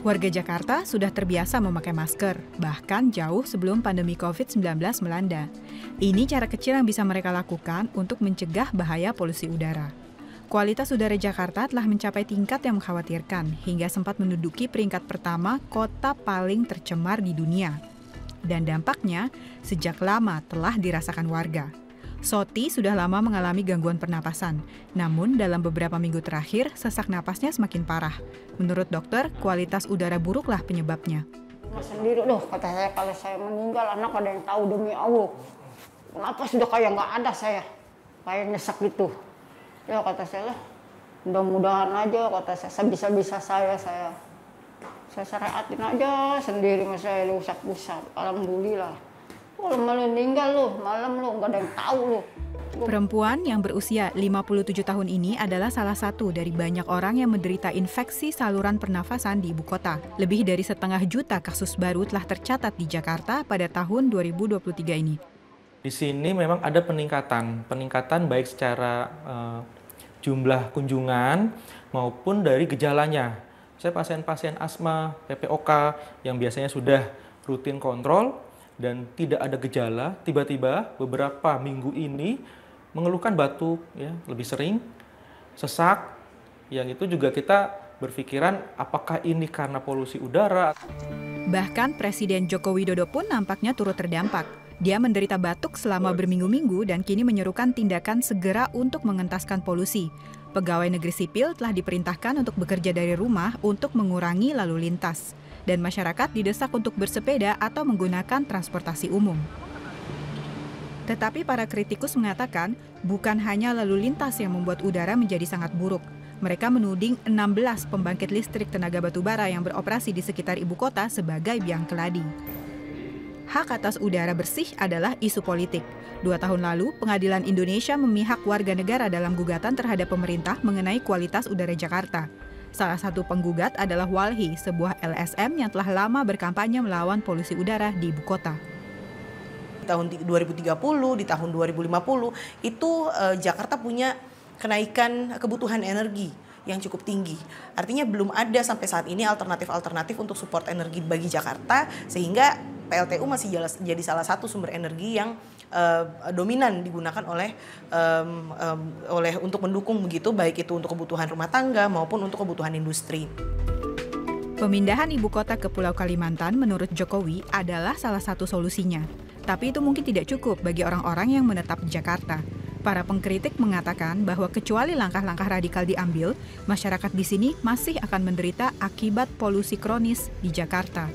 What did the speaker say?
Warga Jakarta sudah terbiasa memakai masker, bahkan jauh sebelum pandemi COVID-19 melanda. Ini cara kecil yang bisa mereka lakukan untuk mencegah bahaya polusi udara. Kualitas udara Jakarta telah mencapai tingkat yang mengkhawatirkan, hingga sempat menduduki peringkat pertama kota paling tercemar di dunia. Dan dampaknya sejak lama telah dirasakan warga. Soti sudah lama mengalami gangguan pernapasan, namun dalam beberapa minggu terakhir, sesak napasnya semakin parah. Menurut dokter, kualitas udara buruklah penyebabnya. Sendiri loh, kata saya, kalau saya meninggal, anak ada yang tahu demi Allah. Kenapa sudah kayak nggak ada saya, kayak nyesek gitu. Ya kata saya lah, mudah-mudahan aja, kata saya, sebisa-bisa saya syariatin aja sendiri, saya rusak-rusak, alhamdulillah. Kalau meninggal loh, malam loh, nggak ada yang tahu loh. Perempuan yang berusia 57 tahun ini adalah salah satu dari banyak orang yang menderita infeksi saluran pernafasan di ibu kota. Lebih dari 1,5 juta kasus baru telah tercatat di Jakarta pada tahun 2023 ini. Di sini memang ada peningkatan baik secara jumlah kunjungan maupun dari gejalanya. Saya pasien-pasien asma, PPOK yang biasanya sudah rutin kontrol dan tidak ada gejala, tiba-tiba beberapa minggu ini mengeluhkan batuk, ya, lebih sering, sesak, yang itu juga kita berpikiran apakah ini karena polusi udara. Bahkan Presiden Joko Widodo pun nampaknya turut terdampak. Dia menderita batuk selama berminggu-minggu dan kini menyerukan tindakan segera untuk mengentaskan polusi. Pegawai negeri sipil telah diperintahkan untuk bekerja dari rumah untuk mengurangi lalu lintas. Dan masyarakat didesak untuk bersepeda atau menggunakan transportasi umum. Tetapi para kritikus mengatakan bukan hanya lalu lintas yang membuat udara menjadi sangat buruk. Mereka menuding 16 pembangkit listrik tenaga batubara yang beroperasi di sekitar ibu kota sebagai biang keladi. Hak atas udara bersih adalah isu politik. 2 tahun lalu, Pengadilan Indonesia memihak warga negara dalam gugatan terhadap pemerintah mengenai kualitas udara Jakarta. Salah satu penggugat adalah Walhi, sebuah LSM yang telah lama berkampanye melawan polusi udara di ibu kota. Di tahun 2030, di tahun 2050, itu Jakarta punya kenaikan kebutuhan energi yang cukup tinggi. Artinya belum ada sampai saat ini alternatif-alternatif untuk support energi bagi Jakarta, sehingga PLTU masih jadi salah satu sumber energi yang dominan digunakan oleh untuk mendukung begitu, baik itu untuk kebutuhan rumah tangga maupun untuk kebutuhan industri. Pemindahan ibu kota ke Pulau Kalimantan menurut Jokowi adalah salah satu solusinya. Tapi itu mungkin tidak cukup bagi orang-orang yang menetap di Jakarta. Para pengkritik mengatakan bahwa kecuali langkah-langkah radikal diambil, masyarakat di sini masih akan menderita akibat polusi kronis di Jakarta.